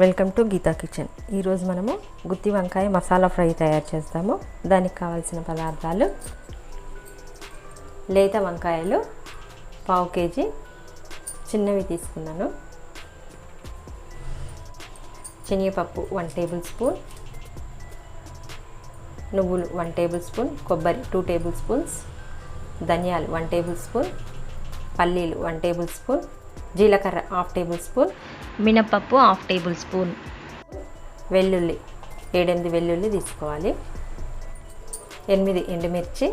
Welcome to Gita kitchen. ఈరోజు మనము గుత్తి వంకాయ మసాలా ఫ్రై తయారు చేస్తాము. దానికి కావాల్సిన పదార్థాలు: లేత వంకాయలు 1/2 kg చిన్నవి తీసుకున్నాను, శనగపప్పు 1 టేబుల్ స్పూన్, నువ్వులు 1 టేబుల్ స్పూన్, కొబ్బరి 2 టేబుల్ స్పూన్స్, ధనియాలు 1 టేబుల్ స్పూన్, పల్లీలు 1 టేబుల్ స్పూన్, జీలకర్ర 1/2 టేబుల్ స్పూన్, మినపప్పు 1/2 టేబుల్ స్పూన్, వెల్లుల్లి 7-8 వెల్లుల్లి తీసుకోవాలి, 8 ఎండుమిర్చి,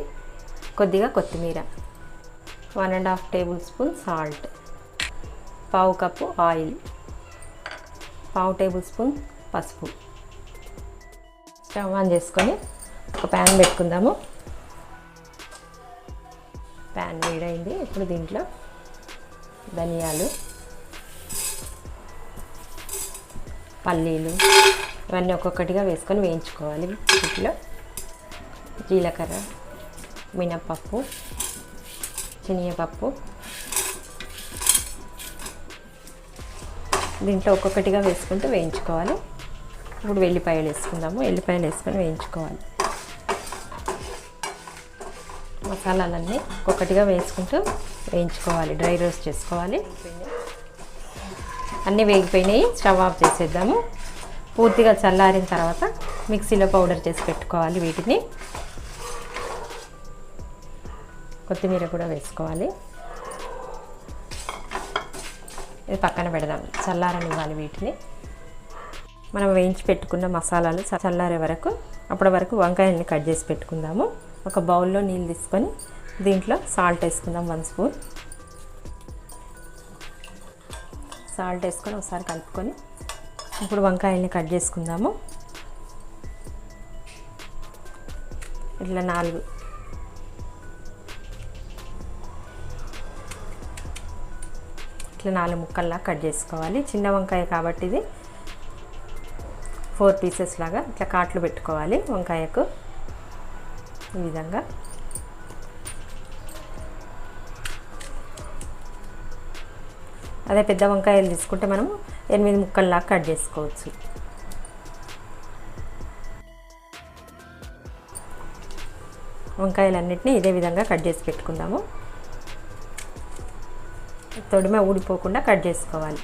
కొద్దిగా కొత్తిమీర, 1.5 table spoon salt, 1/2 cup oil, 1/2 table spoon పసుపు. స్టవ్ ఆన్ చేసుకొని ఒక ప్యాన్ పెట్టుకుందాము. ప్యాన్ వేడైంది. ఇప్పుడు దీంట్లో ధనియాలు, పల్లీలు ఇవన్నీ ఒక్కొక్కటిగా వేసుకొని వేయించుకోవాలి. వీటిలో జీలకర్ర, మినపప్పు, శనగపప్పు దీంట్లో ఒక్కొక్కటిగా వేసుకుంటూ వేయించుకోవాలి. ఇప్పుడు వెల్లిపాయలు వేసుకుందాము. వెల్లిపాయలు వేసుకొని వేయించుకోవాలి. మసాలాలన్నీ ఒక్కొక్కటిగా వేసుకుంటూ వేయించుకోవాలి. డ్రై రోస్ట్ చేసుకోవాలి. అన్నీ వేగిపోయినాయి. స్టవ్ ఆఫ్ చేసేద్దాము. పూర్తిగా చల్లారిన తర్వాత మిక్సీలో పౌడర్ చేసి పెట్టుకోవాలి. వీటిని కొత్తిమీర కూడా వేసుకోవాలి. ఇది పక్కన పెడదాం. చల్లారనివ్వాలి వీటిని. మనం వేయించి పెట్టుకున్న మసాలాలు చల్లారే వరకు, అప్పటి వరకు వంకాయల్ని కట్ చేసి పెట్టుకుందాము. ఒక బౌల్లో నీళ్ళు తీసుకొని దీంట్లో సాల్ట్ వేసుకుందాం. 1 స్పూన్ సాల్ట్ వేసుకొని ఒకసారి కలుపుకొని ఇప్పుడు వంకాయల్ని కట్ చేసుకుందాము. ఇట్లా 4 ముక్కల్లా కట్ చేసుకోవాలి. చిన్న వంకాయ కాబట్టి ఇది 4 పీసెస్ లాగా ఇట్లా కాట్లు పెట్టుకోవాలి వంకాయకు. ఈ విధంగా అదే పెద్ద వంకాయలు తీసుకుంటే మనము 8 ముక్కల్లా కట్ చేసుకోవచ్చు. వంకాయలన్నిటినీ ఇదే విధంగా కట్ చేసి పెట్టుకుందాము. తొడిమ ఊడిపోకుండా కట్ చేసుకోవాలి.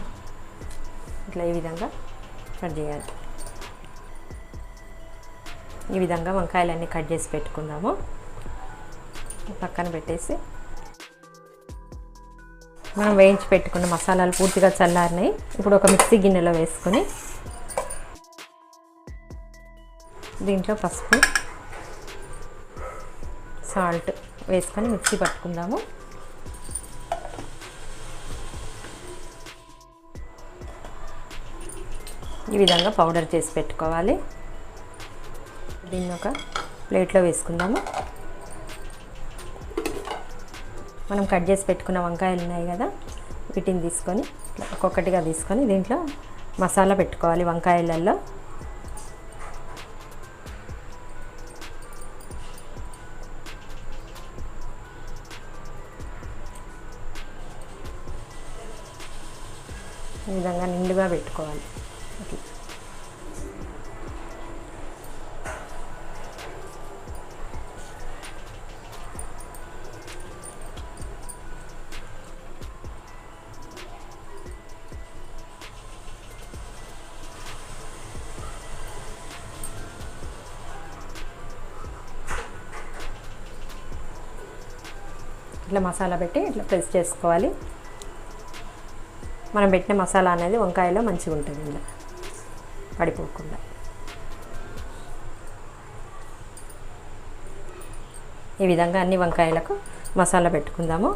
ఇట్లా ఈ విధంగా కట్ చేయాలి. ఈ విధంగా వంకాయలన్నీ కట్ చేసి పెట్టుకుందాము. పక్కన పెట్టేసి మనం వేయించి పెట్టుకున్న మసాలాలు పూర్తిగా చల్లారినాయి. ఇప్పుడు ఒక మిక్సీ గిన్నెలో వేసుకొని దీంట్లో పసుపు, సాల్ట్ వేసుకొని మిక్సీ పట్టుకుందాము. ఈ విధంగా పౌడర్ చేసి పెట్టుకోవాలి. దీన్ని ఒక ప్లేట్లో వేసుకుందాము. మనం కట్ చేసి పెట్టుకున్న వంకాయలు ఉన్నాయి కదా, వీటిని తీసుకొని ఒక్కొక్కటిగా తీసుకొని దీంట్లో మసాలా పెట్టుకోవాలి. వంకాయలలో ఈ విధంగా నిండుగా పెట్టుకోవాలి. ఇట్లా మసాలా పెట్టి ఇట్లా ప్రెస్ చేసుకోవాలి. మనం పెట్టిన మసాలా అనేది వంకాయలో మంచిగా ఉంటుంది, ఇలా పడిపోకుండా. ఈ విధంగా అన్ని వంకాయలకు మసాలా పెట్టుకుందాము.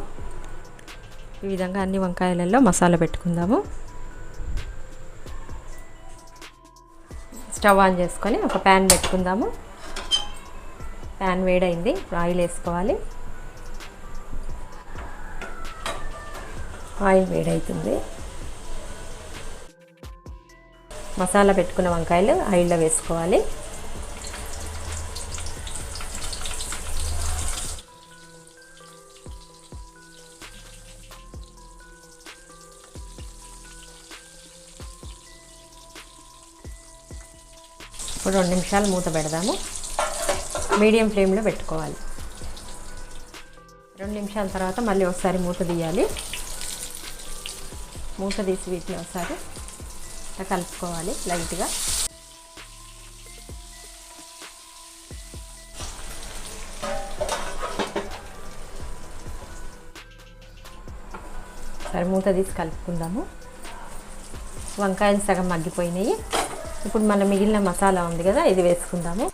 ఈ విధంగా అన్ని వంకాయలలో మసాలా పెట్టుకుందాము. స్టవ్ ఆన్ చేసుకొని ఒక ప్యాన్ పెట్టుకుందాము. ప్యాన్ వేడైంది. ఆయిల్ వేసుకోవాలి. ఆయిల్ వేడవుతుంది. మసాలా పెట్టుకున్న వంకాయలు ఆయిల్లో వేసుకోవాలి. ఇప్పుడు 2 నిమిషాలు మూత పెడదాము. మీడియం ఫ్లేమ్లో పెట్టుకోవాలి. 2 నిమిషాల తర్వాత మళ్ళీ ఒకసారి మూత తీయాలి. మూత తీసి వీటిని ఒకసారి కలుపుకోవాలి లైట్గా. సరే మూత తీసి కలుపుకుందాము. వంకాయలు సగం మగ్గిపోయినాయి. ఇప్పుడు మన మిగిలిన మసాలా ఉంది కదా, ఇది వేసుకుందాము.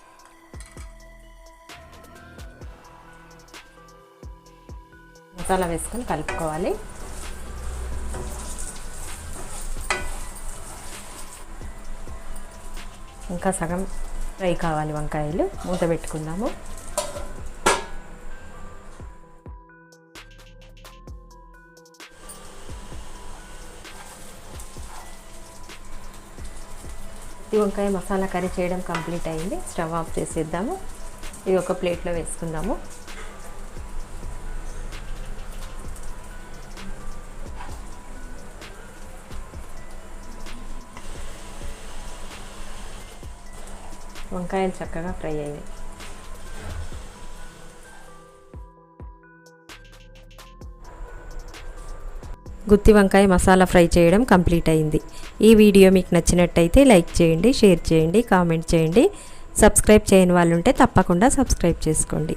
మసాలా వేసుకొని కలుపుకోవాలి. ఇంకా సగం ఫ్రై కావాలి వంకాయలు. మూత పెట్టుకుందాము. గుత్తి వంకాయ మసాలా కర్రీ చేయడం కంప్లీట్ అయింది. స్టవ్ ఆఫ్ చేసేద్దాము. ఇది ఒక ప్లేట్లో వేసుకుందాము. వంకాయలు చక్కగా ఫ్రై అయ్యాయి. గుత్తి వంకాయ మసాలా ఫ్రై చేయడం కంప్లీట్ అయింది. ఈ వీడియో మీకు నచ్చినట్టయితే లైక్ చేయండి, షేర్ చేయండి, కామెంట్ చేయండి. సబ్స్క్రైబ్ చేయని వాళ్ళు ఉంటే తప్పకుండా సబ్స్క్రైబ్ చేసుకోండి.